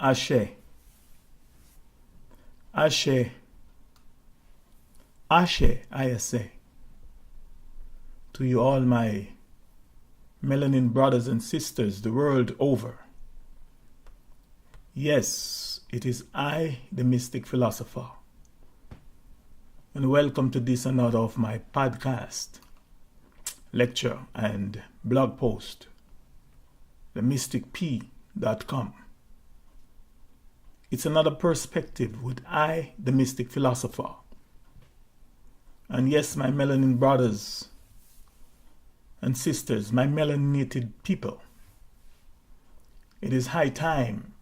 Ashe, Ashe, Ashe, I say, to you all my melanin brothers and sisters the world over. Yes, it is I, the Mystic Philosopher, and welcome to this another of my podcast, lecture, and blog post, themysticp.com. It's another perspective with I, the Mystic Philosopher. And yes, my melanin brothers and sisters, my melaninated people, it is high time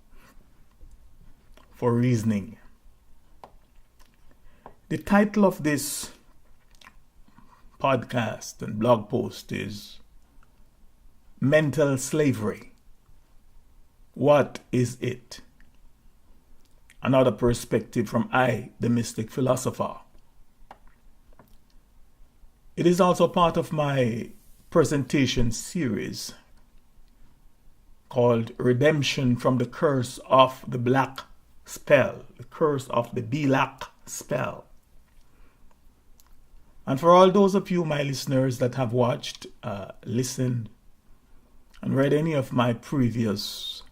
for reasoning. The title of this podcast and blog post is Mental Slavery. What is it? Another perspective from I, the Mystic Philosopher. It is also part of my presentation series called Redemption from the Curse of the Black Spell, the Curse of the Black Spell. And for all those of you, my listeners, that have watched, listened, and read any of my previous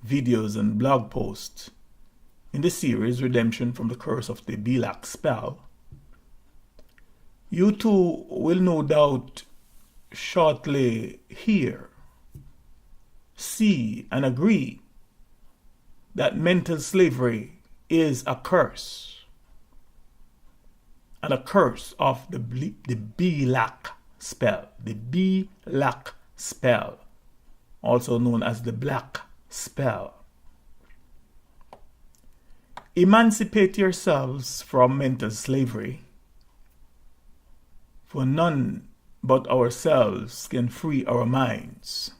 videos and blog posts in the series Redemption from the Curse of the Black Spell, you too will no doubt shortly hear, see, and agree that mental slavery is a curse, and a curse of the Black Spell, the Black Spell, also known as the Black Spell. Emancipate yourselves from mental slavery, for none but ourselves can free our minds.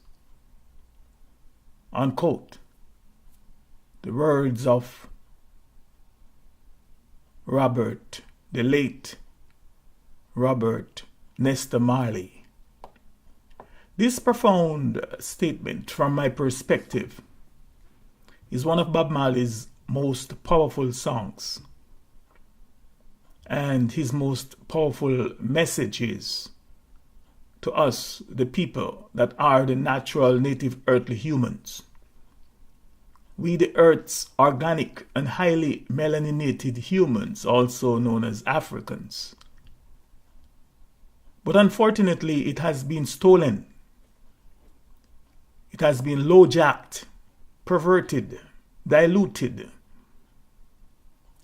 Unquote. The words of the late Robert Nesta Marley. This profound statement, from my perspective, is one of Bob Marley's most powerful songs and his most powerful messages to us, the people that are the natural native earthly humans. We, the earth's organic and highly melaninated humans, also known as Africans. But unfortunately, it has been stolen. It has been low-jacked, perverted, diluted,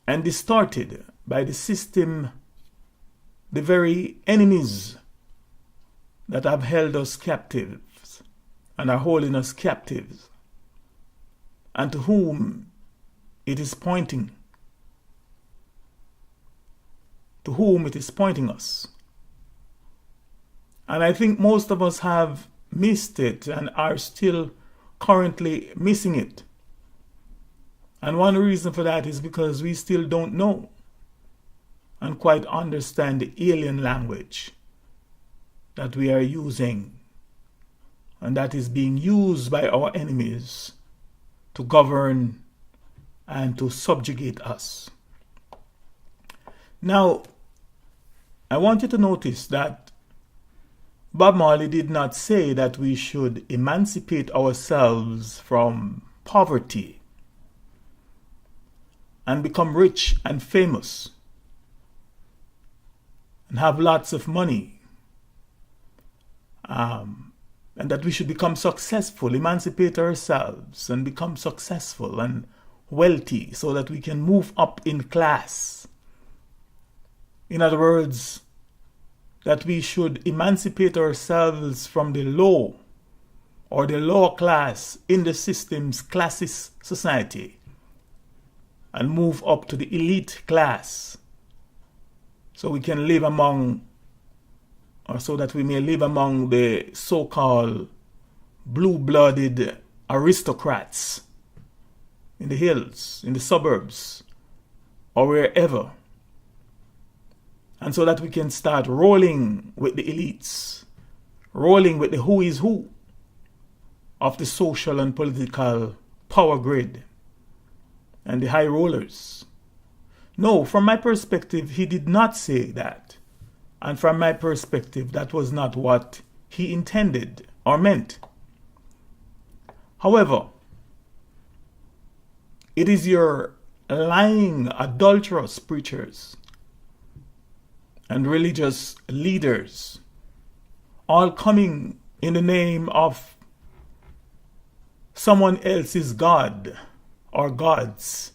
and distorted by the system, the very enemies that have held us captives and are holding us captives, and to whom it is pointing, us. And I think most of us have missed it and are still currently missing it. And one reason for that is because we still don't know and quite understand the alien language that we are using and that is being used by our enemies to govern and to subjugate us. Now, I want you to notice that Bob Marley did not say that we should emancipate ourselves from poverty and become rich and famous and have lots of money, and that we should become successful, emancipate ourselves and become successful and wealthy so that we can move up in class. In other words, that we should emancipate ourselves from the low or the lower class in the system's classist society and move up to the elite class so we can live among, or so that we may live among the so-called blue-blooded aristocrats in the hills, in the suburbs, or wherever. And so that we can start rolling with the elites, rolling with the who is who of the social and political power grid and the high rollers. No, from my perspective, he did not say that. And from my perspective, that was not what he intended or meant. However, it is your lying, adulterous preachers and religious leaders all coming in the name of someone else's God or gods,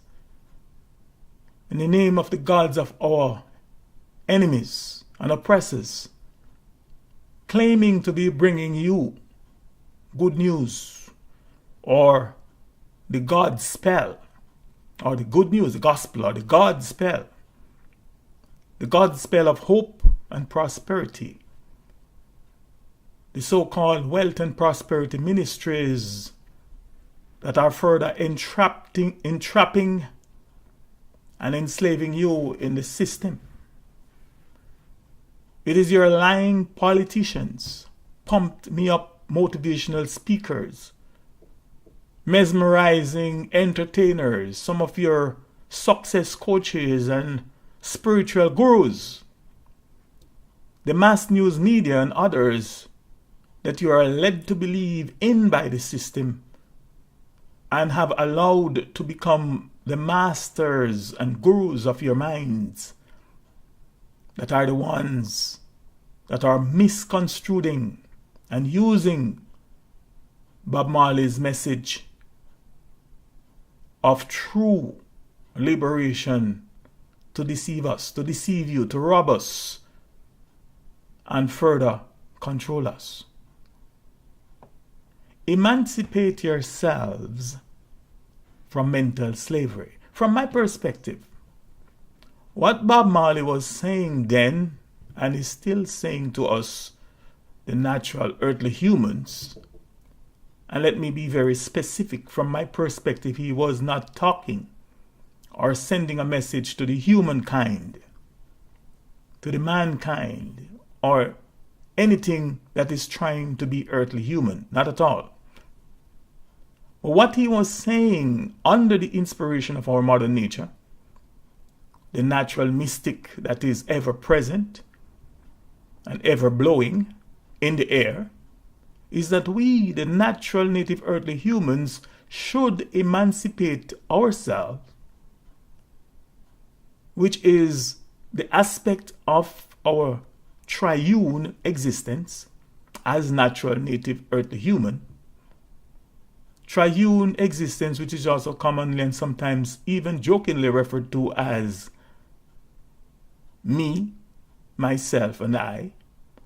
in the name of the gods of our enemies and oppressors, claiming to be bringing you good news or the God spell, or the good news, the gospel, or the God spell of hope and prosperity. The so-called wealth and prosperity ministries that are further entrapping and enslaving you in the system. It is your lying politicians, pumped me up motivational speakers, mesmerizing entertainers, some of your success coaches and spiritual gurus, the mass news media and others that you are led to believe in by the system and have allowed to become the masters and gurus of your minds, that are the ones that are misconstruing and using Bob Marley's message of true liberation to deceive us, to deceive you, to rob us, and further control us. Emancipate yourselves from mental slavery. From my perspective, what Bob Marley was saying then, and is still saying to us, the natural earthly humans, and let me be very specific, from my perspective, he was not talking or sending a message to the humankind, to the mankind, or anything that is trying to be earthly human. Not at all. But what he was saying under the inspiration of our modern nature, the natural mystic that is ever present and ever blowing in the air, is that we, the natural native earthly humans, should emancipate ourselves, which is the aspect of our triune existence as natural native earthly human. Triune existence, which is also commonly and sometimes even jokingly referred to as me, myself, and I,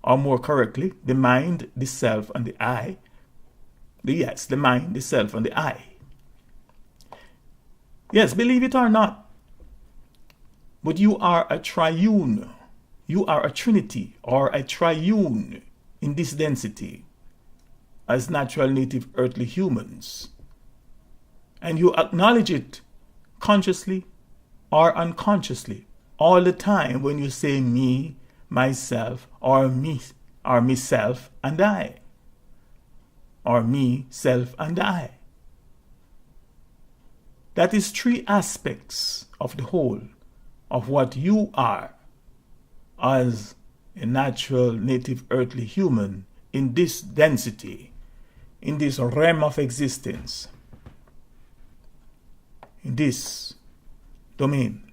or more correctly, the mind, the self, and the I. The mind, the self, and the I. Yes, believe it or not, but you are a triune. You are a trinity or a triune in this density as natural native earthly humans. And you acknowledge it consciously or unconsciously all the time when you say me, myself, or me, or myself and I, or me, self, and I. That is three aspects of the whole of what you are as a natural native earthly human in this density, in this realm of existence, in this domain,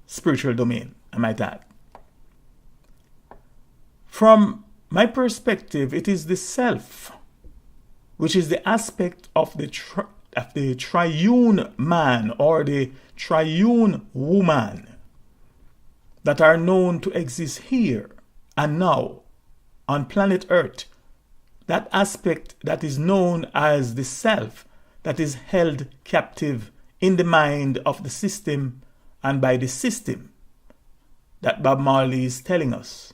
spiritual domain, I might add. From my perspective, it is the self, which is the aspect of the triune man or the triune woman that are known to exist here and now on planet Earth. That aspect that is known as the self that is held captive in the mind of the system and by the system, that Bob Marley is telling us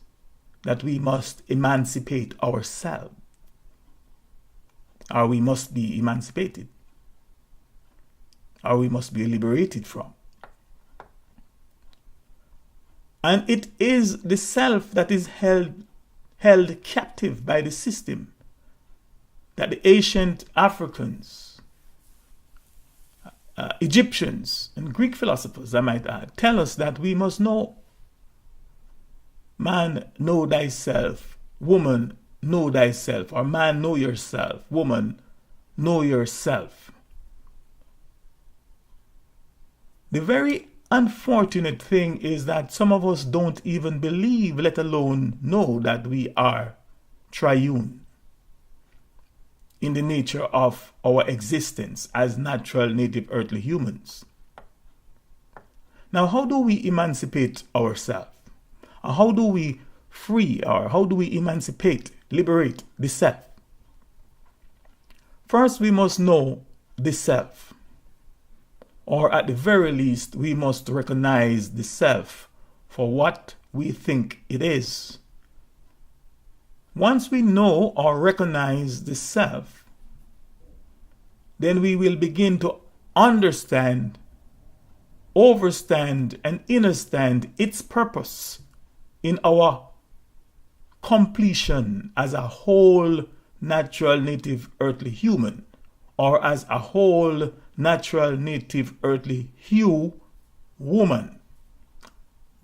that we must emancipate ourselves, or we must be emancipated, or we must be liberated from. And it is the self that is held captive by the system that the ancient Africans Egyptians and Greek philosophers, I might add, tell us that we must know man, know thyself, woman, know thyself, or man, know yourself, woman, know yourself. The very unfortunate thing is that some of us don't even believe, let alone know, that we are triune in the nature of our existence as natural native earthly humans. Now, how do we emancipate ourselves? How do we free, or how do we emancipate, liberate the self? First, we must know the self. Or at the very least, we must recognize the self for what we think it is. Once we know or recognize the self, then we will begin to understand, overstand, and understand its purpose in our completion as a whole natural native earthly human, or as a whole natural native earthly hue woman.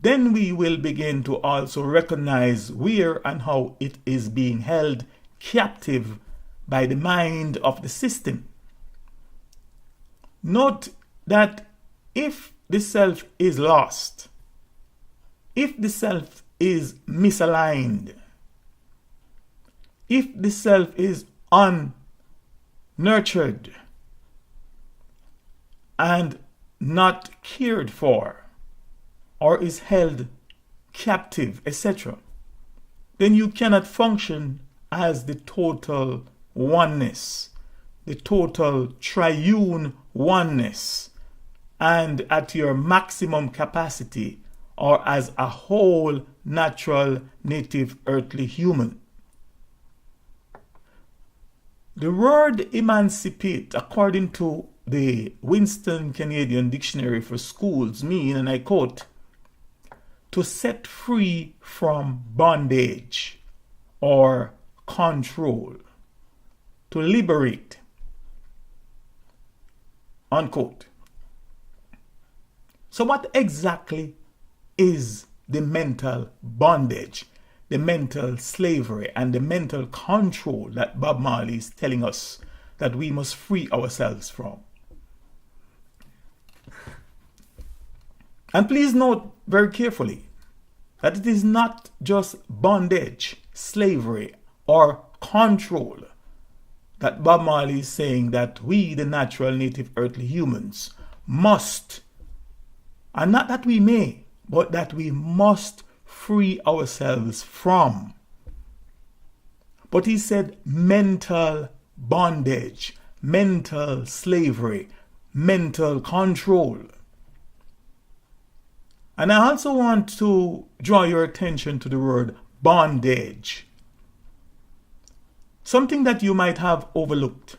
Then we will begin to also recognize where and how it is being held captive by the mind of the system. Note that if the self is lost, if the self is misaligned, if the self is unnurtured and not cared for, or is held captive, etc., then you cannot function as the total oneness, the total triune oneness, and at your maximum capacity, or as a whole natural native earthly human. The word emancipate, according to the Winston Canadian Dictionary for Schools, mean, and I quote, to set free from bondage or control, to liberate, unquote. So what exactly is the mental bondage, the mental slavery, and the mental control that Bob Marley is telling us that we must free ourselves from? And please note very carefully that it is not just bondage, slavery, or control that Bob Marley is saying that we, the natural native earthly humans, must, and not that we may, but that we must free ourselves from. But he said mental bondage, mental slavery, mental control. And I also want to draw your attention to the word bondage. Something that you might have overlooked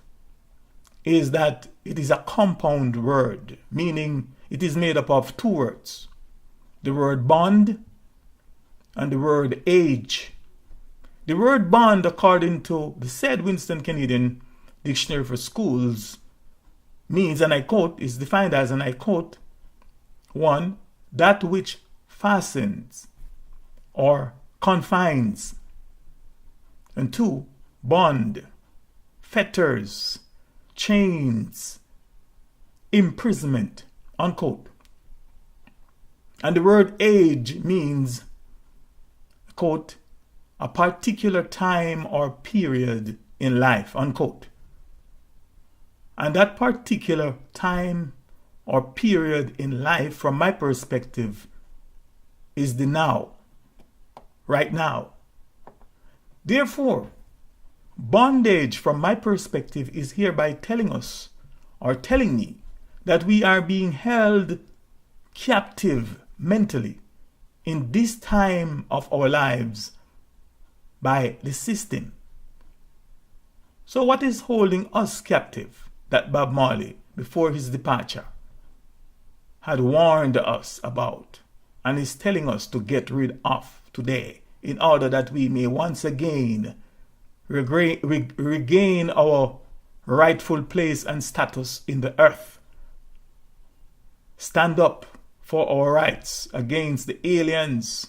is that it is a compound word, meaning it is made up of two words. The word bond and the word age. The word bond, according to the said Winston Canadian Dictionary for Schools, means, and I quote, is defined as, and I quote, 1, that which fastens or confines, and 2, bond, fetters, chains, imprisonment, unquote. And the word age means, quote, a particular time or period in life, unquote. And that particular time or period in life, from my perspective, is the now, right now. Therefore, bondage, from my perspective, is hereby telling us, or telling me, that we are being held captive mentally in this time of our lives by the system. So what is holding us captive that Bob Marley, before his departure, had warned us about and is telling us to get rid of today, in order that we may once again regain our rightful place and status in the earth stand up for our rights against the aliens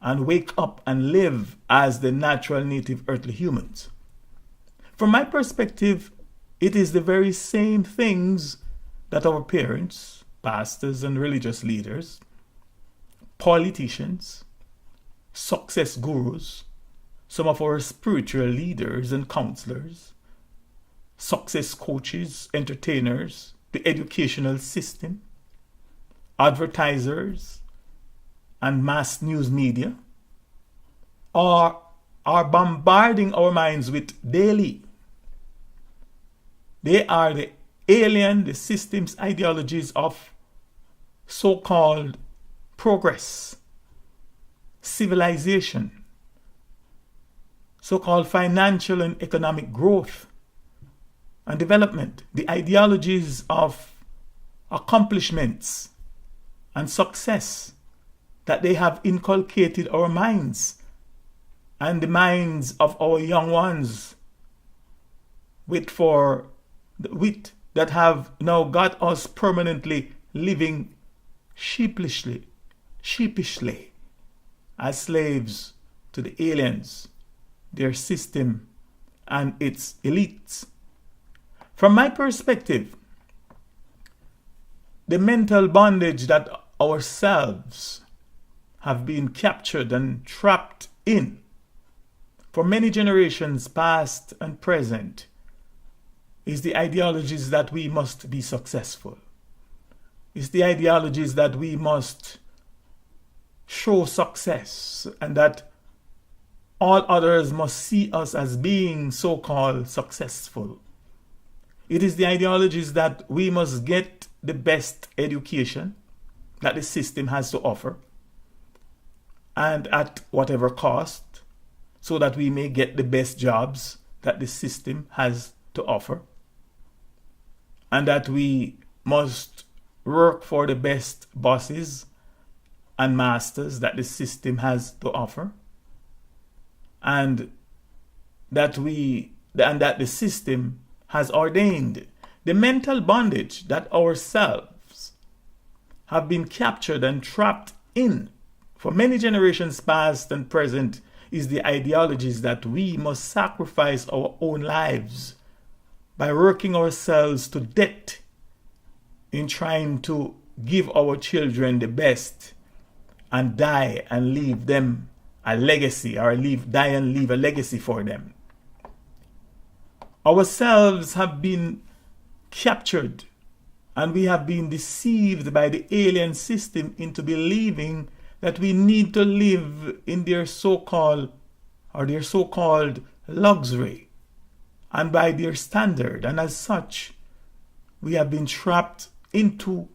and wake up and live as the natural native earthly humans. From my perspective, it is the very same things that our parents, pastors and religious leaders, politicians, success gurus, some of our spiritual leaders and counselors, success coaches, entertainers, the educational system, advertisers, and mass news media are bombarding our minds with daily. They are the alien, the systems, ideologies of so-called progress, civilization, so-called financial and economic growth and development, the ideologies of accomplishments and success that they have inculcated our minds and the minds of our young ones with that have now got us permanently living sheepishly as slaves to the aliens, their system, and its elites. From my perspective, the mental bondage that ourselves have been captured and trapped in for many generations past and present is the ideologies that we must be successful. It's the ideologies that we must show success and that all others must see us as being so-called successful. It is the ideologies that we must get the best education that the system has to offer and at whatever cost so that we may get the best jobs that the system has to offer, and that we must work for the best bosses and masters that the system has to offer, and that the system has ordained. The mental bondage that ourselves have been captured and trapped in for many generations past and present is the ideologies that we must sacrifice our own lives by working ourselves to death in trying to give our children the best and die and leave them a legacy, or die and leave a legacy for them. Ourselves have been captured and we have been deceived by the alien system into believing that we need to live in their so-called luxury and by their standard, and as such we have been trapped into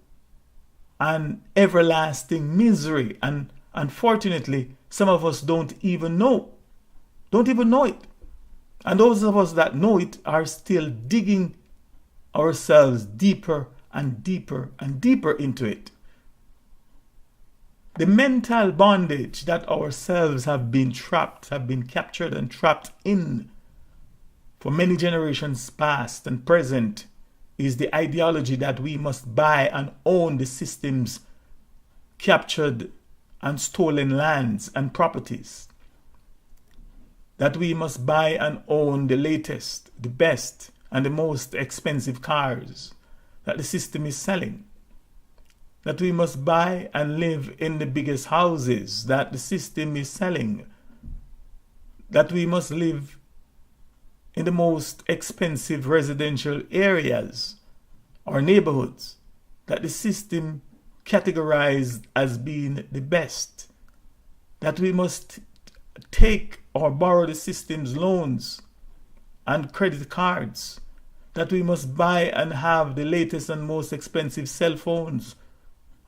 an everlasting misery, and unfortunately some of us don't even know it, and those of us that know it are still digging ourselves deeper and deeper and deeper into it. The mental bondage that ourselves have been captured and trapped in for many generations past and present is the ideology that we must buy and own the system's captured and stolen lands and properties. That we must buy and own the latest, the best, and the most expensive cars that the system is selling. That we must buy and live in the biggest houses that the system is selling. That we must live in the most expensive residential areas or neighborhoods that the system categorized as being the best. That we must take or borrow the system's loans and credit cards. That we must buy and have the latest and most expensive cell phones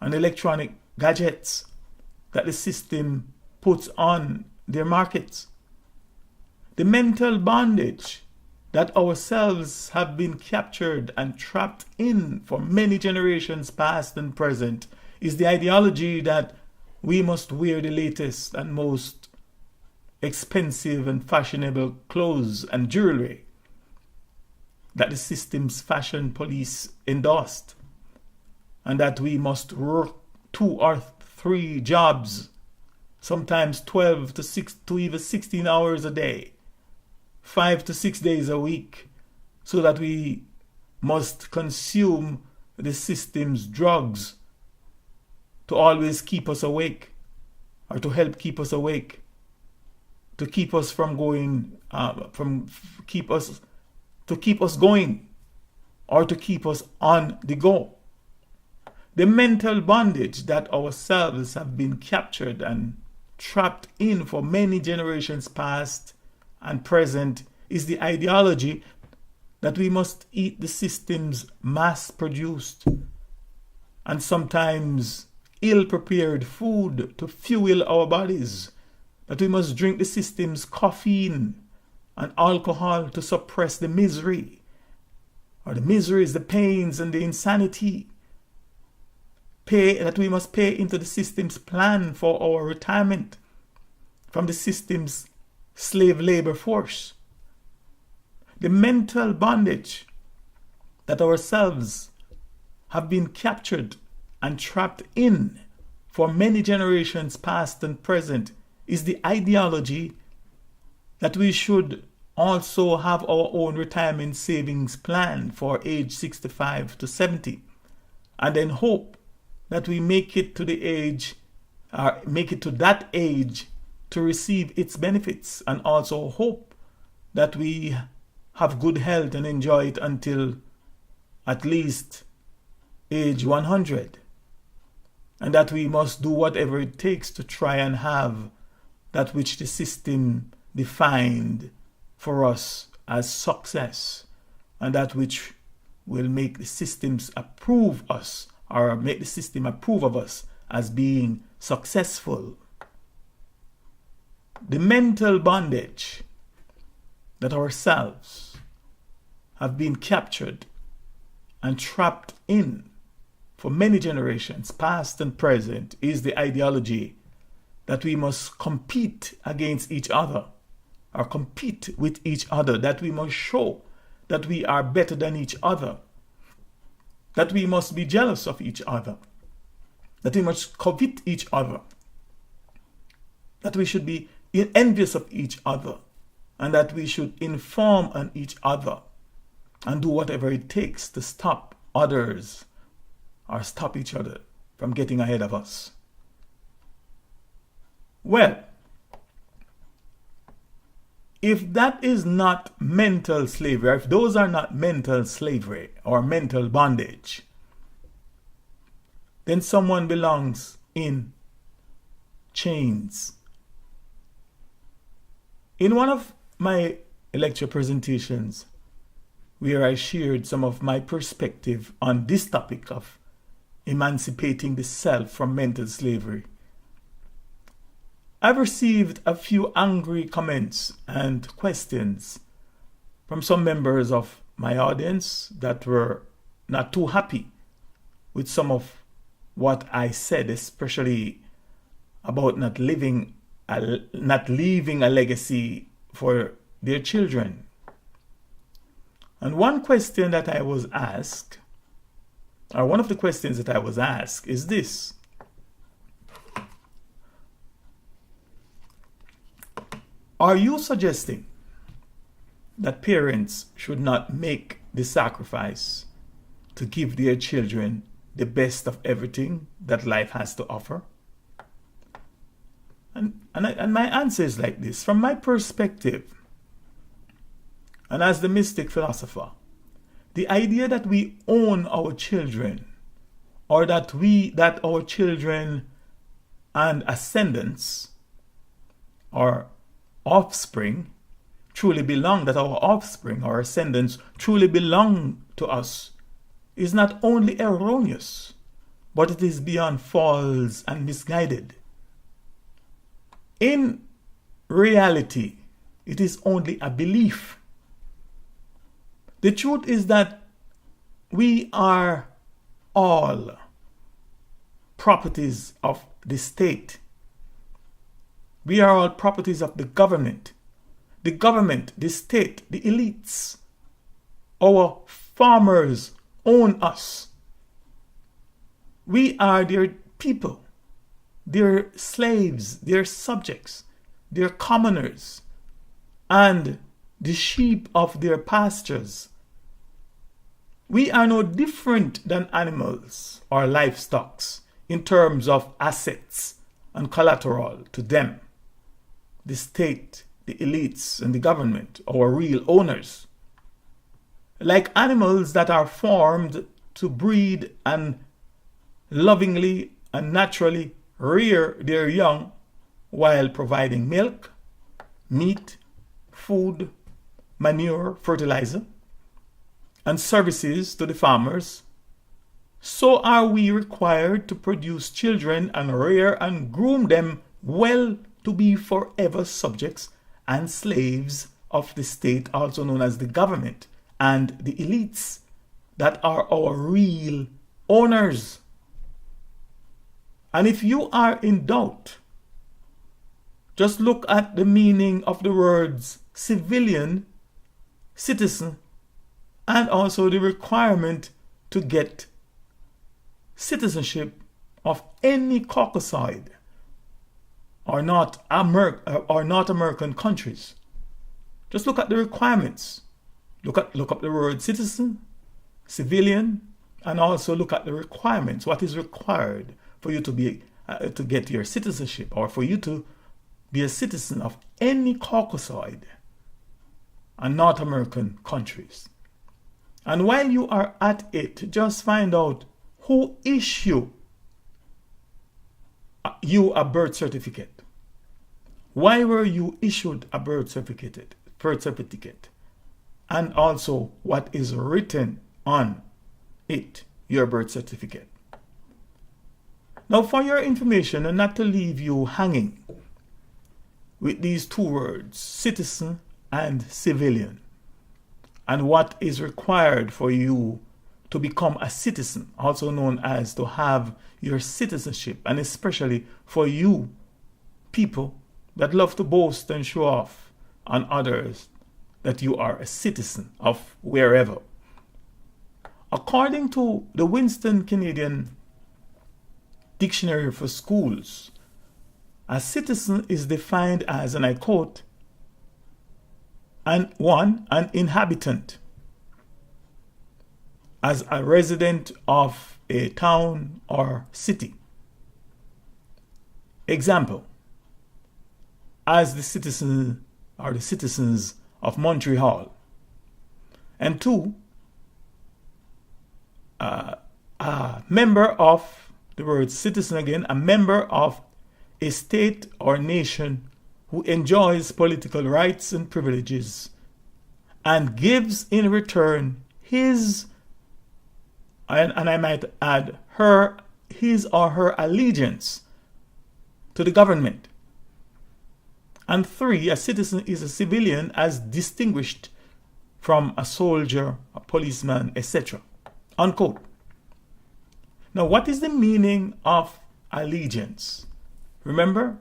and electronic gadgets that the system puts on their markets. The mental bondage that ourselves have been captured and trapped in for many generations past and present is the ideology that we must wear the latest and most expensive and fashionable clothes and jewelry that the system's fashion police endorsed. and that we must work 2 or 3 jobs, sometimes 12 to 6 to even 16 hours a day, 5 to 6 days a week, so that we must consume the system's drugs to always keep us awake, or to help keep us awake, to keep us from going, to keep us going, or to keep us on the go. The mental bondage that ourselves have been captured and trapped in for many generations past and present is the ideology that we must eat the system's mass-produced and sometimes ill-prepared food to fuel our bodies, that we must drink the system's caffeine and alcohol to suppress the misery, or the miseries, the pains, and the insanity, that we must pay into the system's plan for our retirement from the system's slave labor force. The mental bondage that ourselves have been captured and trapped in for many generations past and present is the ideology that we should also have our own retirement savings plan for age 65 to 70, and then hope that we make it to the age, make it to that age to receive its benefits, and also hope that we have good health and enjoy it until at least age 100, and that we must do whatever it takes to try and have that which the system defined for us as success, and that which will make the systems approve us, or make the system approve of us as being successful. The mental bondage that ourselves have been captured and trapped in for many generations, past and present, is the ideology that we must compete against each other, or compete with each other, that we must show that we are better than each other, that we must be jealous of each other, that we must covet each other, that we should be envious of each other, and that we should inform on each other and do whatever it takes to stop others or stop each other from getting ahead of us. Well, if that is not mental slavery, or if those are not mental slavery or mental bondage, then someone belongs in chains. In one of my lecture presentations, where I shared some of my perspective on this topic of emancipating the self from mental slavery, I've received a few angry comments and questions from some members of my audience that were not too happy with some of what I said, especially about not leaving a legacy for their children. And one question that I was asked, or one of the questions that I was asked, is this: are you suggesting that parents should not make the sacrifice to give their children the best of everything that life has to offer? And my answer is like this. From my perspective, and as the Mystic Philosopher, the idea that we own our children, or that our children and ascendants, or offspring, truly belong, that our offspring or ascendants truly belong to us, is not only erroneous, but it is beyond false and misguided. In reality, it is only a belief. The truth is that we are all properties of the state. We are all properties of the government. The government, the state, the elites, our farmers own us. We are their people, their slaves, their subjects, their commoners, and the sheep of their pastures. We are no different than animals or livestock in terms of assets and collateral to them. The state, the elites, and the government, our real owners. Like animals that are formed to breed and lovingly and naturally rear their young while providing milk, meat, food, manure, fertilizer, and services to the farmers, so are we required to produce children and rear and groom them well to be forever subjects and slaves of the state, also known as the government, and the elites that are our real owners. And if you are in doubt, just look at the meaning of the words civilian, citizen, and also the requirement to get citizenship of any Caucasoid or North American countries. Just look at the requirements. Look up the word citizen, civilian, and also look at the requirements. What is required for you to be to get your citizenship, or for you to be a citizen of any Caucasoid and North American countries. And while you are at it, just find out who issued you a birth certificate. Why were you issued a birth certificate? And also what is written on it, your birth certificate. Now, for your information, and not to leave you hanging with these two words, citizen and civilian, and what is required for you to become a citizen, also known as to have your citizenship, and especially for you people that love to boast and show off on others that you are a citizen of wherever. According to the Winston Canadian Dictionary for Schools, a citizen is defined as, and I quote, an inhabitant, as a resident of a town or city. Example, as the citizen or the citizens of Montreal. And two, a member of, the word citizen again, a member of a state or nation who enjoys political rights and privileges and gives in return his, and I might add his or her allegiance to the government. And three, a citizen is a civilian as distinguished from a soldier, a policeman, etc. Unquote. Now, what is the meaning of allegiance? Remember,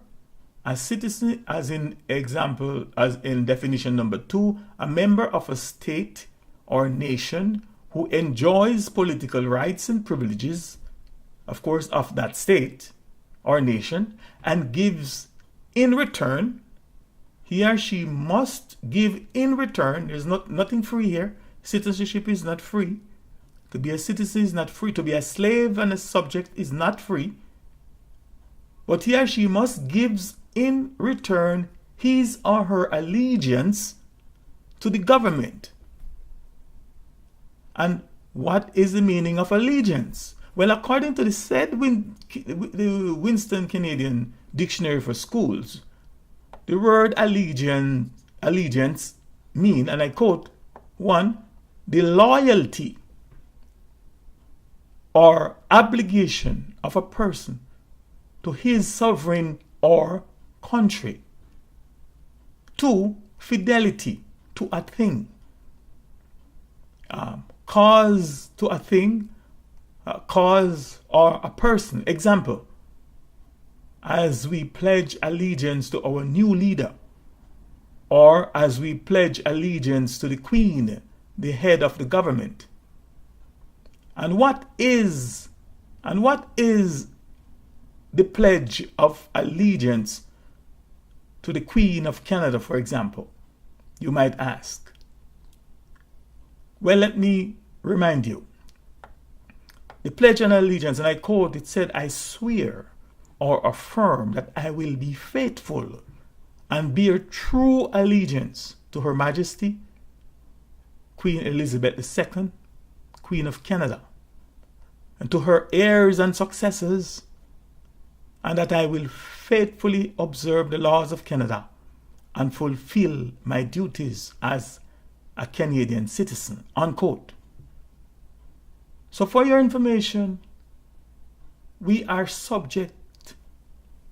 a citizen, as in example, as in definition number 2, a member of a state or nation who enjoys political rights and privileges, of course, of that state or nation, and gives in return, he or she must give in return. There's nothing free here. Citizenship is not free. To be a citizen is not free. To be a slave and a subject is not free. But he or she must give in return his or her allegiance to the government. And what is the meaning of allegiance? Well, according to the Winston Canadian Dictionary for Schools, the word allegiance mean, and I quote, 1, the loyalty or obligation of a person to his sovereign or country. 2, fidelity to a thing. Cause to a thing, cause or a person. Example, as we pledge allegiance to our new leader, or as we pledge allegiance to the Queen, the head of the government. And what is And what is the pledge of allegiance to the Queen of Canada, for example? You might ask. Well, let me remind you. The pledge and allegiance, and I quote, it said, "I swear or affirm that I will be faithful and bear true allegiance to Her Majesty, Queen Elizabeth II, Queen of Canada, and to her heirs and successors, and that I will faithfully observe the laws of Canada and fulfill my duties as a Canadian citizen," unquote. So for your information, we are subject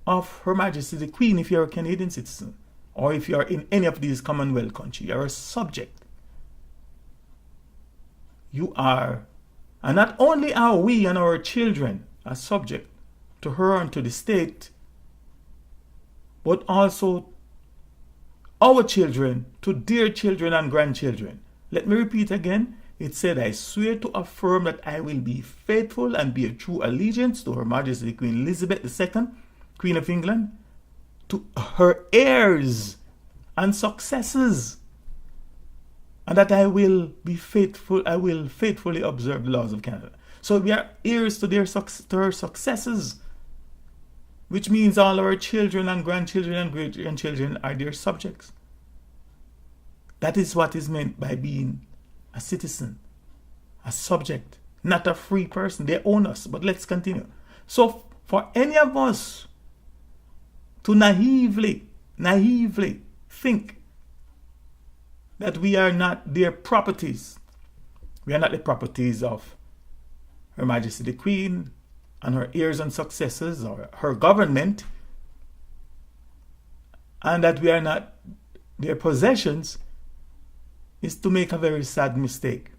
of Her Majesty the Queen if you're a Canadian citizen, or if you're in any of these Commonwealth countries, you're a subject. You are, and not only are we and our children a subject to her and to the state, but also our children to their children and grandchildren. Let me repeat again. It said, "I swear to affirm that I will be faithful and bear true allegiance to Her Majesty Queen Elizabeth II, Queen of England, to her heirs and successors, and that I will be faithful, I will faithfully observe the laws of Canada." So we are heirs to her successors, which means all our children and grandchildren and great-grandchildren are their subjects. That is what is meant by being a citizen, a subject, not a free person. They own us. But let's continue. So for any of us to naively think that we are not their properties, we are not the properties of Her Majesty the Queen and her heirs and successors, or her government, and that we are not their possessions, is to make a very sad mistake.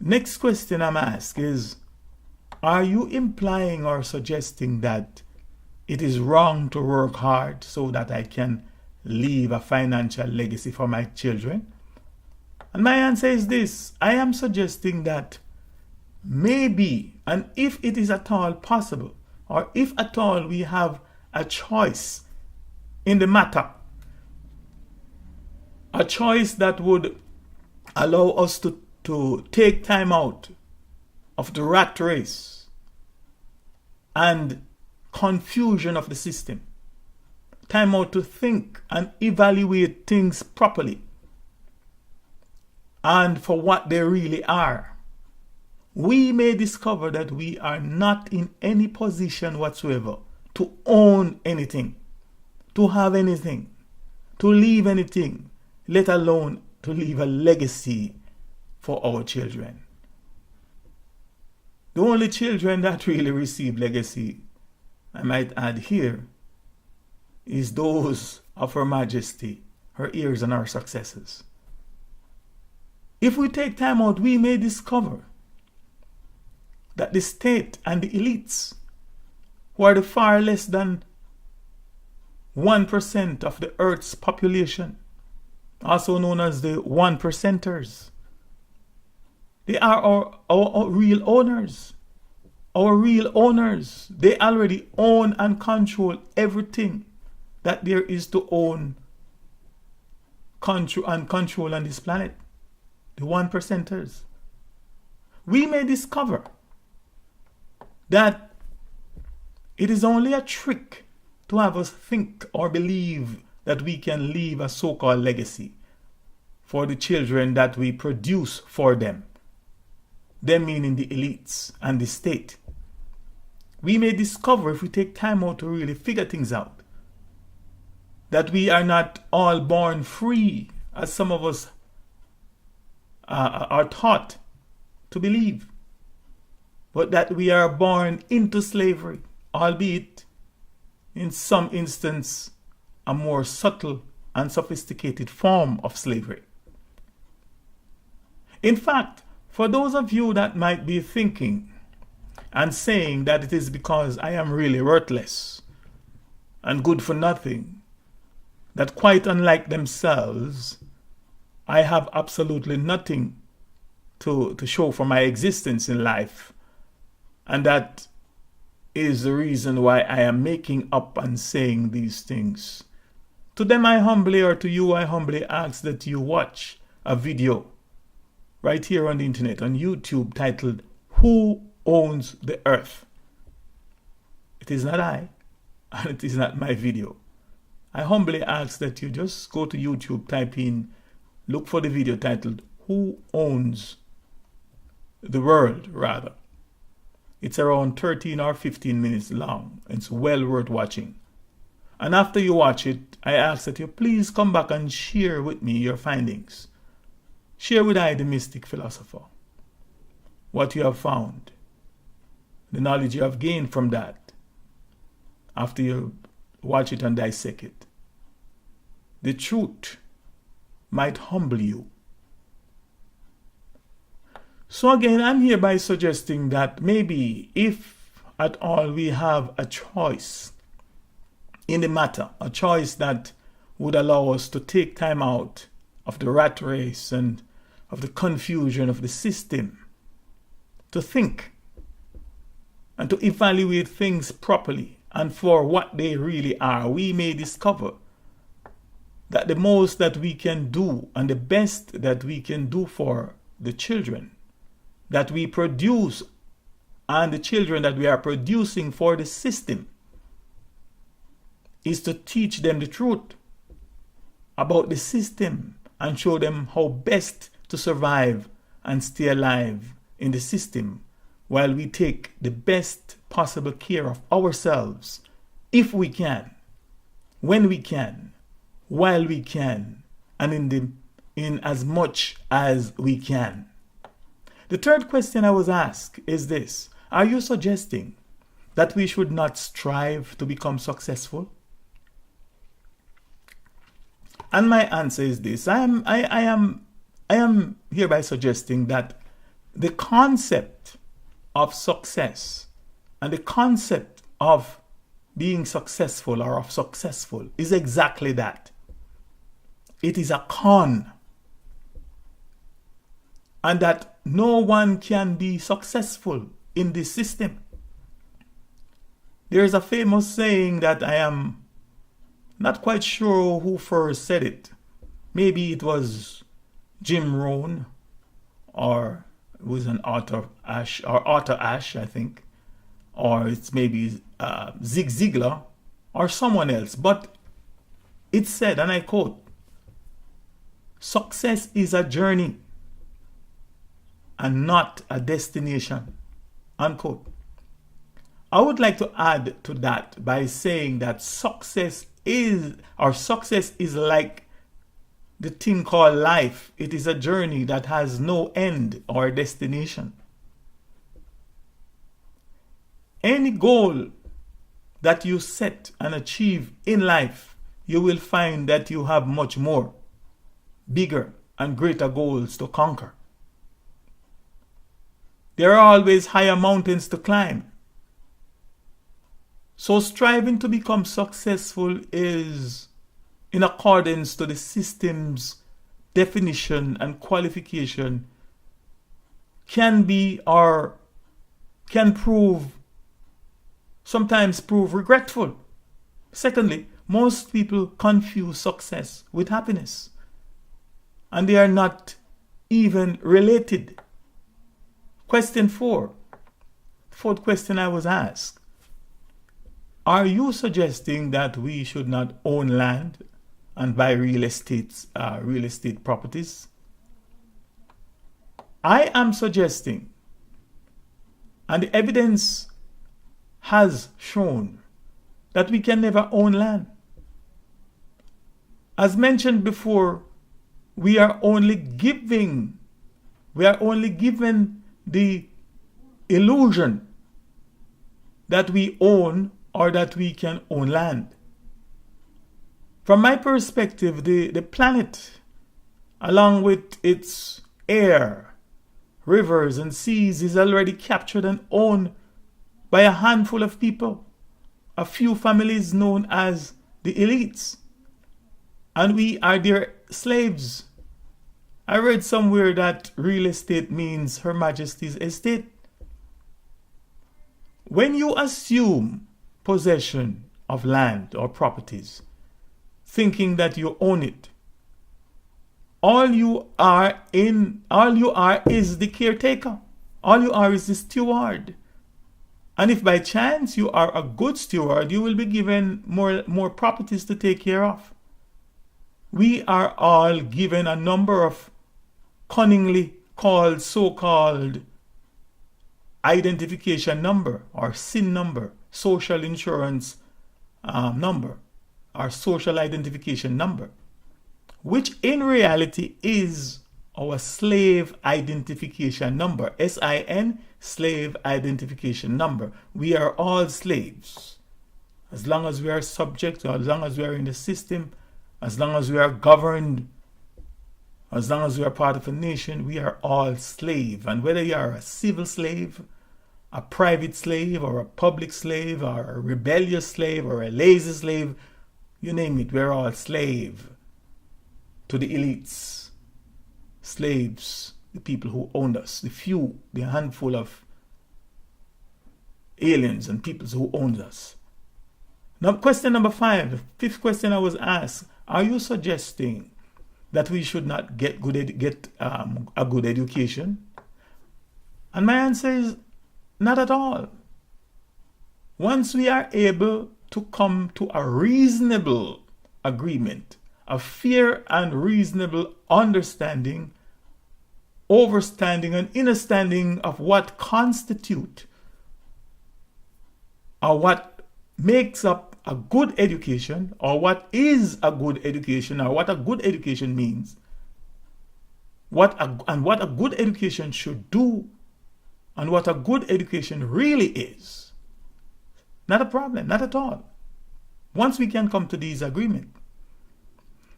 Next question I'm asked is, are you implying or suggesting that it is wrong to work hard so that I can leave a financial legacy for my children? And my answer is this: I am suggesting that maybe, and if it is at all possible, or if at all we have a choice in the matter, a choice that would allow us to take time out of the rat race and confusion of the system, time out to think and evaluate things properly and for what they really are, we may discover that we are not in any position whatsoever to own anything, to have anything, to leave anything, let alone to leave a legacy for our children. The only children that really receive legacy, I might add here, is those of Her Majesty, her heirs and our successors. If we take time out, we may discover that the state and the elites, who are the far less than 1% of the earth's population, also known as the 1%ers, they are our real owners. Our real owners. They already own and control everything that there is to own, control on this planet. The 1%ers. We may discover that it is only a trick to have us think or believe that we can leave a so-called legacy for the children that we produce for them. Them meaning the elites and the state. We may discover, if we take time out to really figure things out, that we are not all born free, as some of us are taught to believe, but that we are born into slavery, albeit in some instance a more subtle and sophisticated form of slavery. In fact, for those of you that might be thinking and saying that it is because I am really worthless and good for nothing, that quite unlike themselves, I have absolutely nothing to show for my existence in life. And that is the reason why I am making up and saying these things. To them I humbly, or to you I humbly ask that you watch a video right here on the internet, on YouTube, titled, "Who Owns the Earth?" It is not I, and it is not my video. I humbly ask that you just go to YouTube, type in, look for the video titled, "Who Owns the World?" rather. It's around 13 or 15 minutes long. It's well worth watching. And after you watch it, I ask that you please come back and share with me your findings. Share with I, the Mystic Philosopher, what you have found, the knowledge you have gained from that, after you watch it and dissect it. The truth might humble you. So again, I'm hereby suggesting that maybe if at all we have a choice in the matter, a choice that would allow us to take time out of the rat race and of the confusion of the system, to think and to evaluate things properly and for what they really are, we may discover that the most that we can do and the best that we can do for the children that we produce and the children that we are producing for the system is to teach them the truth about the system and show them how best to survive and stay alive in the system while we take the best possible care of ourselves, if we can, when we can, while we can, and in as much as we can. The third question I was asked is this: are you suggesting that we should not strive to become successful? And my answer is this: I am hereby suggesting that the concept of success and the concept of being successful or of successful is exactly that. It is a con. And that no one can be successful in this system. There is a famous saying that I am not quite sure who first said it. Maybe it was Jim Rohn, or it was an Arthur Ashe, I think, or it's maybe Zig Ziglar, or someone else. But it said, and I quote, "Success is a journey and not a destination," unquote. I would like to add to that by saying that success is like the thing called life. It is a journey that has no end or destination. Any goal that you set and achieve in life, you will find that you have much more, bigger and greater goals to conquer. There are always higher mountains to climb. So striving to become successful is in accordance to the system's definition and qualification can be or can sometimes prove regretful. Secondly, most people confuse success with happiness, and they are not even related. Question 4. Fourth question I was asked: are you suggesting that we should not own land and buy real estate properties? I am suggesting, and the evidence has shown, that we can never own land. As mentioned before, we are only given the illusion that we own or that we can own land. From my perspective, the planet, along with its air, rivers and seas, is already captured and owned by a handful of people, a few families known as the elites. And we are their slaves. I read somewhere that real estate means Her Majesty's estate. When you assume possession of land or properties, thinking that you own it, all you are is the caretaker. All you are is the steward. And if by chance you are a good steward, you will be given more properties to take care of. We are all given a number of cunningly called so-called identification number or SIN number, social insurance number, or social identification number, which in reality is our slave identification number, SIN, slave identification number. We are all slaves. As long as we are subject, or as long as we are in the system, as long as we are governed, as long as we are part of a nation, we are all slave. And whether you are a civil slave, a private slave, or a public slave, or a rebellious slave, or a lazy slave, you name it, we're all slave to the elites. Slaves, the people who owned us, the few, the handful of aliens and peoples who owned us. Now, question number 5, the fifth question I was asked: are you suggesting that we should not get a good education? And my answer is not at all. Once we are able to come to a reasonable agreement, a fair and reasonable understanding, overstanding and understanding of what constitute or what makes up a good education, or what is a good education, or what a good education means, what a good education should do, and what a good education really is. Not a problem, not at all. Once we can come to these agreements.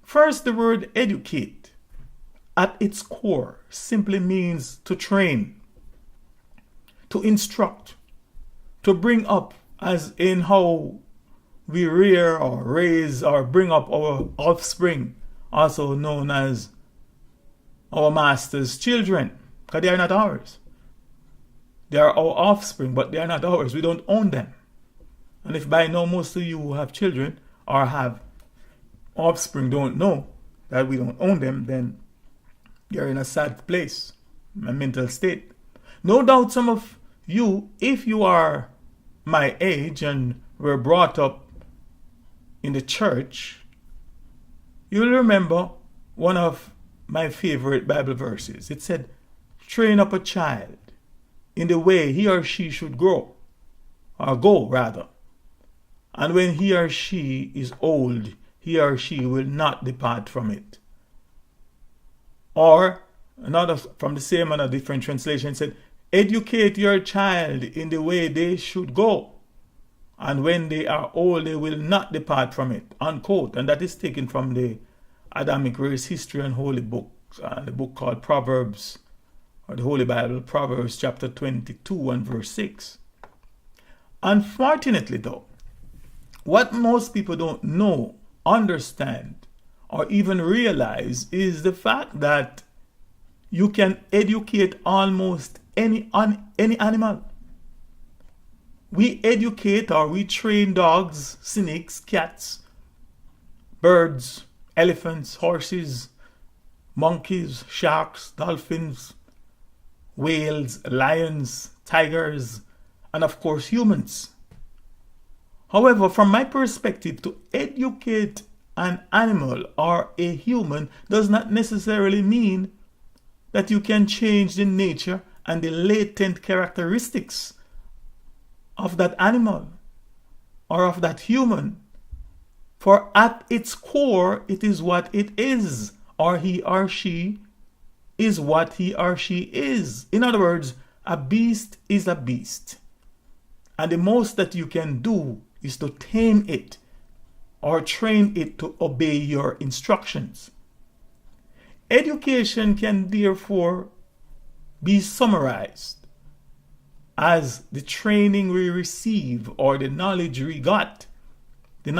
First, the word educate at its core simply means to train, to instruct, to bring up, as in how we rear or raise or bring up our offspring, also known as our master's children, because they are not ours. They are our offspring, but they are not ours. We don't own them. And if by now most of you who have children or have offspring don't know that we don't own them, then you're in a sad place, a mental state. No doubt some of you, if you are my age and were brought up in the church, you'll remember one of my favorite Bible verses. It said, train up a child in the way he or she should grow, or go rather. And when he or she is old, he or she will not depart from it. Or another from the same and a different translation said, educate your child in the way they should go, and when they are old, they will not depart from it. Unquote. And that is taken from the Adamic Race History and Holy Book, the book called Proverbs, or the Holy Bible, Proverbs chapter 22 and verse 6. Unfortunately though, what most people don't know, understand, or even realize is the fact that you can educate almost any animal. We educate or we train dogs, snakes, cats, birds, elephants, horses, monkeys, sharks, dolphins, whales, lions, tigers, and of course humans. However, from my perspective, to educate an animal or a human does not necessarily mean that you can change the nature and the latent characteristics of that animal or of that human. For at its core, it is what it is, or he or she is what he or she is. In other words, a beast is a beast. And the most that you can do is to tame it or train it to obey your instructions. Education can therefore be summarized as the training we receive or the knowledge we got. The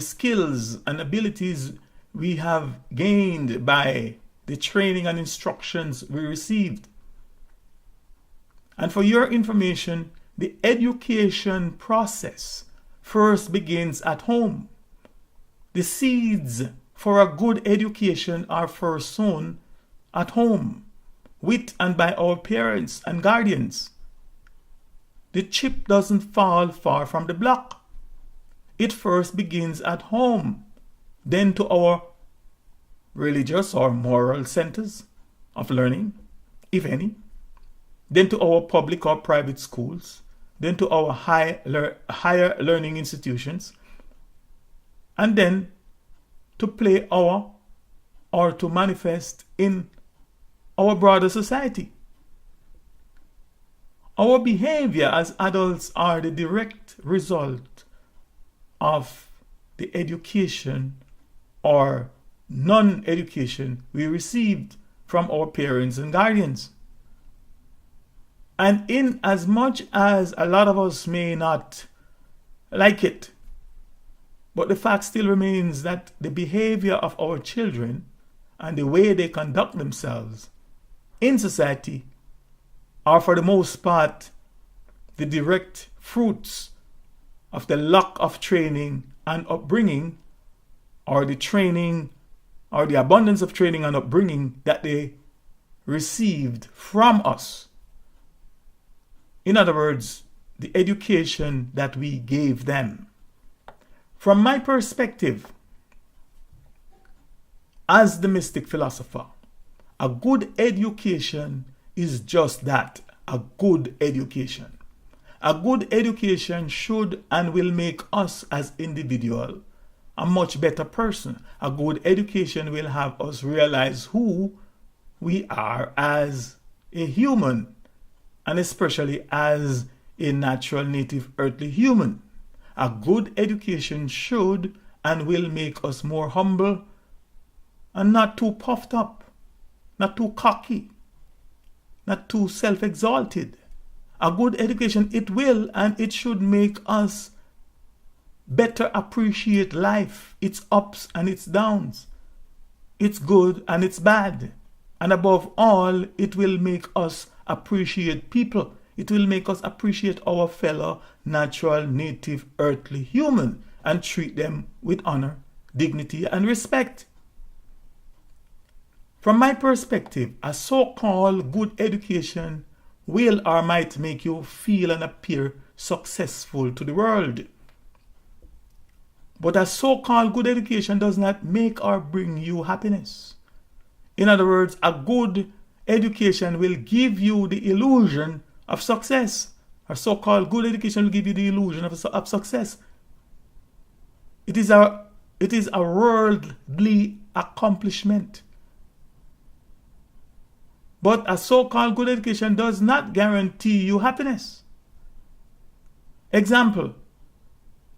skills and abilities we have gained by the training and instructions we received. And for your information, the education process first begins at home. The seeds for a good education are first sown at home, with and by our parents and guardians. The chip doesn't fall far from the block. It first begins at home, then to our religious or moral centers of learning, if any, then to our public or private schools, then to our higher learning institutions, and then to play our or to manifest in our broader society. Our behavior as adults are the direct result of the education or non-education we received from our parents and guardians. And in as much as a lot of us may not like it, but the fact still remains that the behavior of our children and the way they conduct themselves in society are for the most part the direct fruits of the lack of training and upbringing, or the training or the abundance of training and upbringing that they received from us. In other words, the education that we gave them. From my perspective, as the Mystic Philosopher, a good education is just that, a good education. A good education should and will make us as individuals a much better person. A good education will have us realize who we are as a human, and especially as a natural native earthly human. A good education should and will make us more humble and not too puffed up, not too cocky, not too self-exalted. A good education, it will and it should make us better appreciate life, its ups and its downs, its good and its bad. And above all, it will make us appreciate people. It will make us appreciate our fellow natural, native, earthly human and treat them with honor, dignity, and respect. From my perspective, a so-called good education will or might make you feel and appear successful to the world. But a so-called good education does not make or bring you happiness. In other words, a good education will give you the illusion of success. A so-called good education will give you the illusion of success. It is a worldly accomplishment. But a so-called good education does not guarantee you happiness. Example,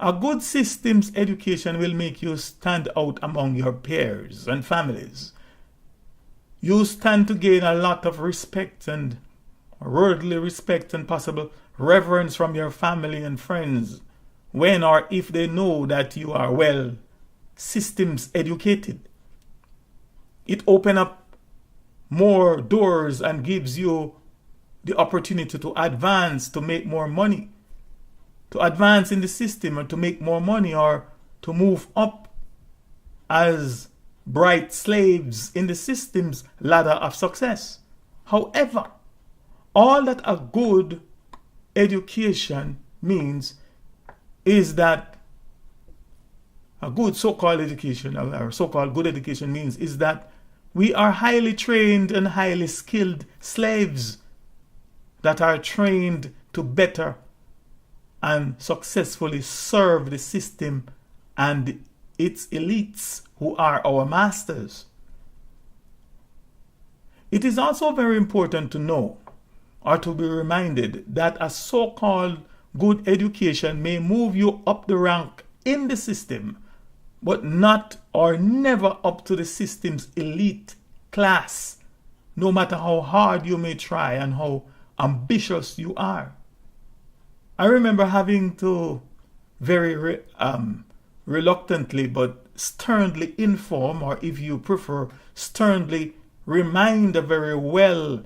a good systems education will make you stand out among your peers and families. You stand to gain a lot of respect and worldly respect and possible reverence from your family and friends when or if they know that you are well systems educated. It opens up more doors and gives you the opportunity to advance, to make more money, to advance in the system and to make more money, or to move up as bright slaves in the system's ladder of success. However, all that a good education means is that a good so-called education, or so-called good education means is that we are highly trained and highly skilled slaves that are trained to better and successfully serve the system and its elites who are our masters. It is also very important to know or to be reminded that a so-called good education may move you up the rank in the system, but not or never up to the system's elite class, no matter how hard you may try and how ambitious you are. I remember having to very reluctantly but sternly inform, or if you prefer, sternly remind a very well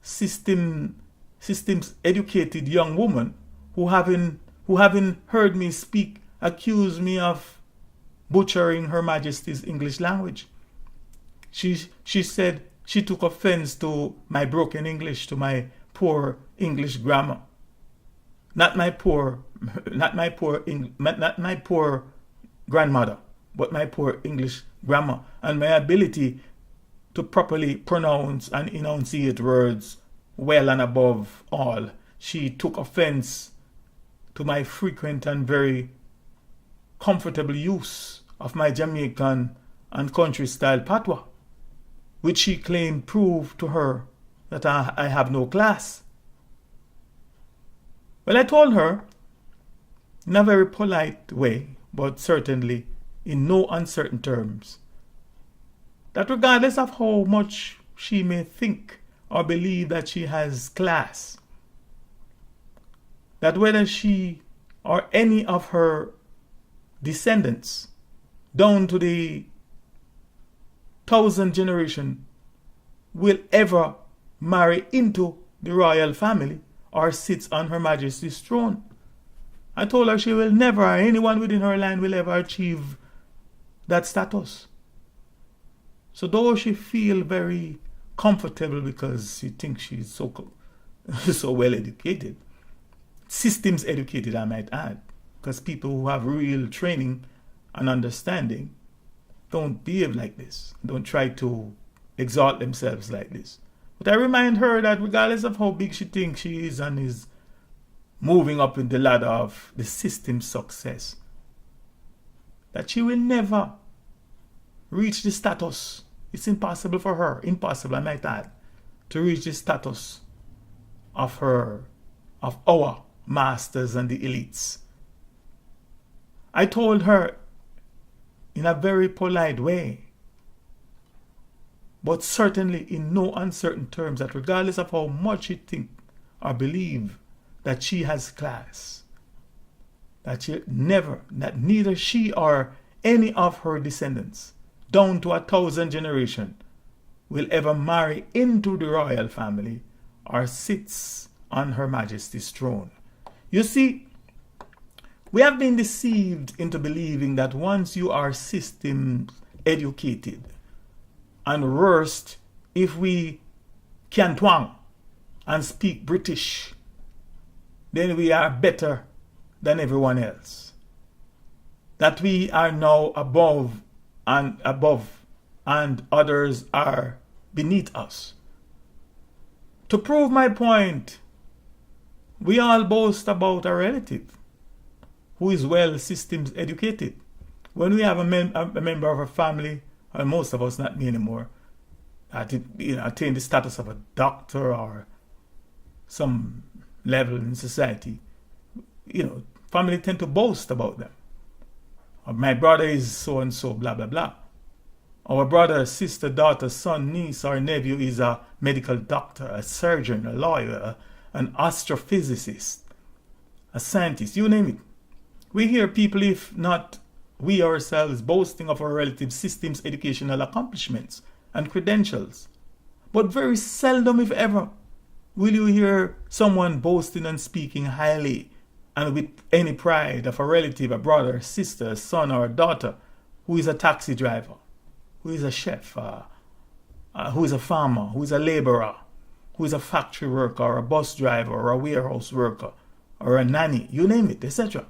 systems educated young woman who having heard me speak accuse me of butchering Her Majesty's English language. She said she took offense to my broken English, to my poor English grammar. Not my poor grandmother, but my poor English grammar and my ability to properly pronounce and enunciate words well and above all. She took offense to my frequent and very comfortable use of my Jamaican and country style patois, which she claimed proved to her that I have no class. Well, I told her in a very polite way, but certainly in no uncertain terms, that regardless of how much she may think or believe that she has class, that whether she or any of her descendants down to the 1000th generation will ever marry into the royal family or sits on Her Majesty's throne. I told her she will never, or anyone within her line will ever achieve that status. So though she feel very comfortable because she thinks she's so well educated, systems educated I might add, because people who have real training and understanding don't behave like this, don't try to exalt themselves like this. But I remind her that regardless of how big she thinks she is and is moving up in the ladder of the system's success, that she will never reach the status. It's impossible for her, impossible I might add, to reach the status of our masters and the elites. I told her in a very polite way, but certainly in no uncertain terms, that regardless of how much she think or believe that she has class, that neither she or any of her descendants down to 1000th generation will ever marry into the royal family or sits on Her Majesty's throne. You see, we have been deceived into believing that once you are systems educated, and worst, if we can twang and speak British, then we are better than everyone else. That we are now above and others are beneath us. To prove my point, we all boast about a relative who is well systems educated. When we have a member of a family, and most of us, not me anymore, attain the status of a doctor or some level in society, family tend to boast about them. My brother is so and so, blah blah blah. Our brother, sister, daughter, son, niece, or nephew is a medical doctor, a surgeon, a lawyer, an astrophysicist, a scientist, you name it. We hear people, if not we ourselves, boasting of our relative systems' educational accomplishments and credentials. But very seldom, if ever, will you hear someone boasting and speaking highly and with any pride of a relative, a brother, sister, a son, or a daughter who is a taxi driver, who is a chef, who is a farmer, who is a laborer, who is a factory worker, or a bus driver, or a warehouse worker, or a nanny, you name it, etc.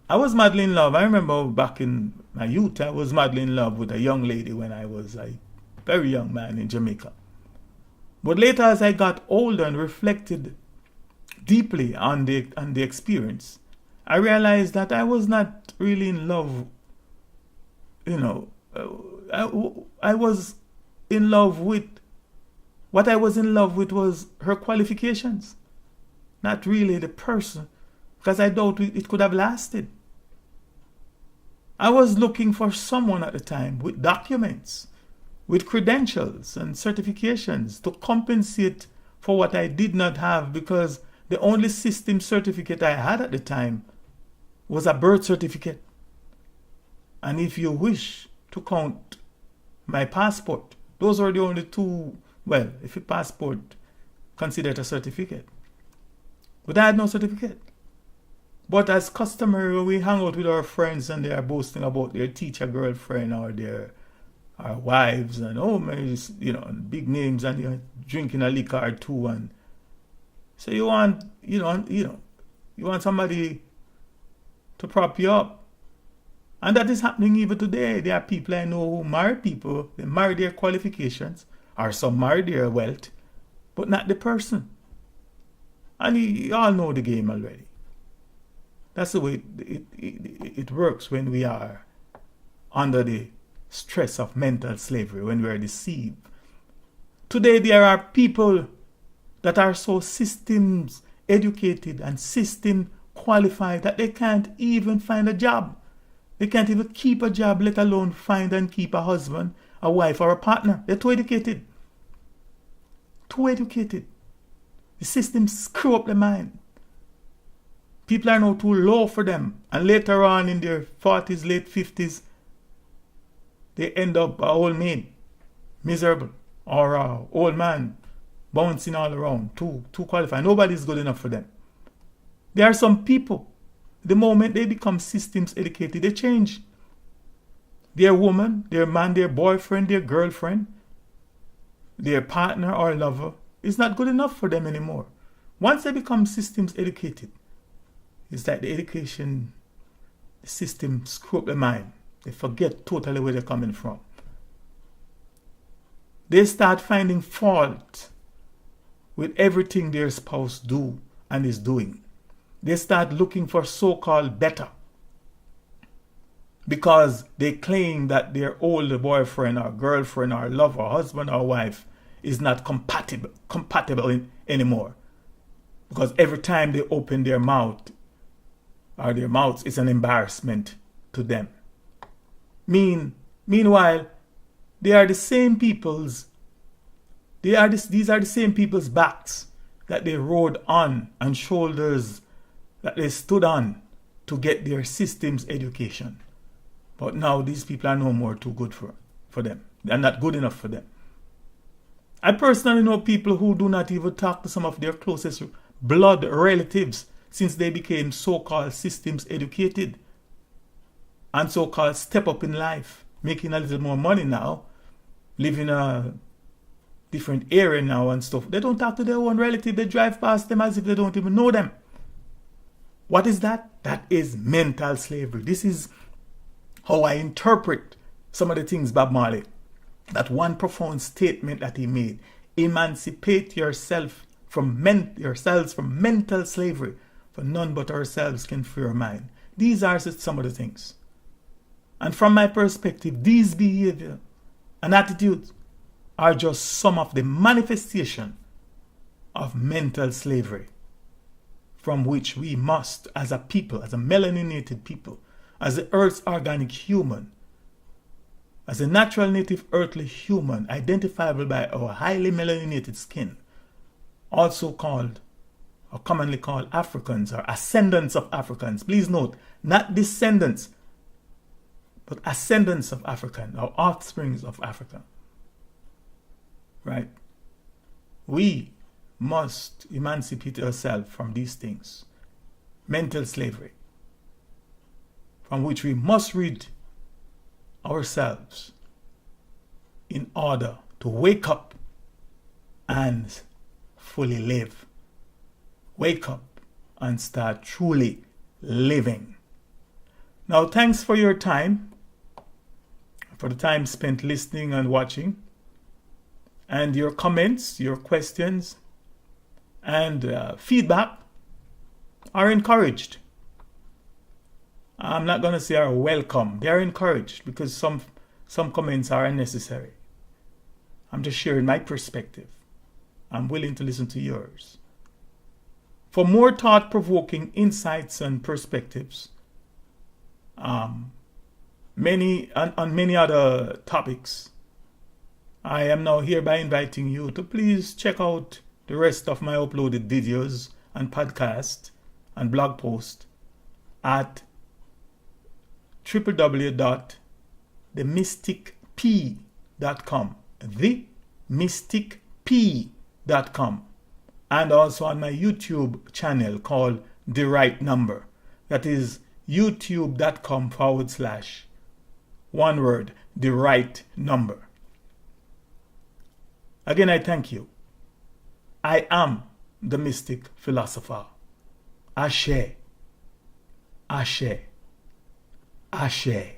I was madly in love. I remember back in my youth, I was madly in love with a young lady when I was a very young man in Jamaica. But later, as I got older and reflected deeply on the experience, I realized that I was not really in love. I was in love with, what I was in love with was her qualifications, not really the person, because I doubt it could have lasted. I was looking for someone at the time with documents, with credentials and certifications to compensate for what I did not have, because the only system certificate I had at the time was a birth certificate. And if you wish to count my passport, those are the only two, well, if your passport considered a certificate. But I had no certificate. But as customary, when we hang out with our friends and they are boasting about their teacher girlfriend or their wives and big names, and you're drinking a liquor or two, and so you want somebody to prop you up. And that is happening even today. There are people I know who marry people, they marry their qualifications, or some marry their wealth, but not the person. And you all know the game already. That's the way it works when we are under the stress of mental slavery, when we are deceived. Today there are people that are so systems educated and system qualified that they can't even find a job. They can't even keep a job, let alone find and keep a husband, a wife, or a partner. They're too educated. Too educated. The system screw up their mind. People are now too low for them. And later on in their 40s, late 50s, they end up an old maid, miserable, or an old man, bouncing all around, too qualified. Nobody's good enough for them. There are some people, the moment they become systems educated, they change. Their woman, their man, their boyfriend, their girlfriend, their partner or lover is not good enough for them anymore. Once they become systems educated, it's like the education system screw up their mind. They forget totally where they're coming from. They start finding fault with everything their spouse do and is doing. They start looking for so-called better because they claim that their older boyfriend or girlfriend or lover, husband or wife is not compatible anymore. Because every time they open their mouth, or their mouths, is an embarrassment to them. Meanwhile, they are the same people's. These are the same people's backs that they rode on and shoulders that they stood on to get their systems education. But now these people are no more too good for them. They're not good enough for them. I personally know people who do not even talk to some of their closest blood relatives since they became so-called systems educated and so-called step up in life, making a little more money now, living a different area now and stuff. They don't talk to their own relative. They drive past them as if they don't even know them. What is that? That is mental slavery. This is how I interpret some of the things Bob Marley, that one profound statement that he made: emancipate yourselves from mental slavery, for none but ourselves can free our mind. These are some of the things. And from my perspective, these behavior and attitudes are just some of the manifestation of mental slavery, from which we must, as a people, as a melaninated people, as the Earth's organic human, as a natural native earthly human, identifiable by our highly melaninated skin, also called, or commonly called, Africans or ascendants of Africans. Please note, not descendants, but ascendants of African or offsprings of Africa. Right? We must emancipate ourselves from these things. Mental slavery, from which we must rid ourselves in order to wake up and fully live. Wake up and start truly living. Now, thanks for your time, for the time spent listening and watching, and your comments, your questions, and feedback are encouraged. I'm not going to say are welcome. They are encouraged because some comments are unnecessary. I'm just sharing my perspective. I'm willing to listen to yours. For more thought-provoking insights and perspectives, on many other topics, I am now hereby inviting you to please check out the rest of my uploaded videos and podcasts and blog posts at www.themysticp.com. Themysticp.com. And also on my YouTube channel called The Right Number. That is youtube.com/one word, The Right Number. Again, I thank you. I am the Mystic Philosopher. Ashe. Ashe. Ashe.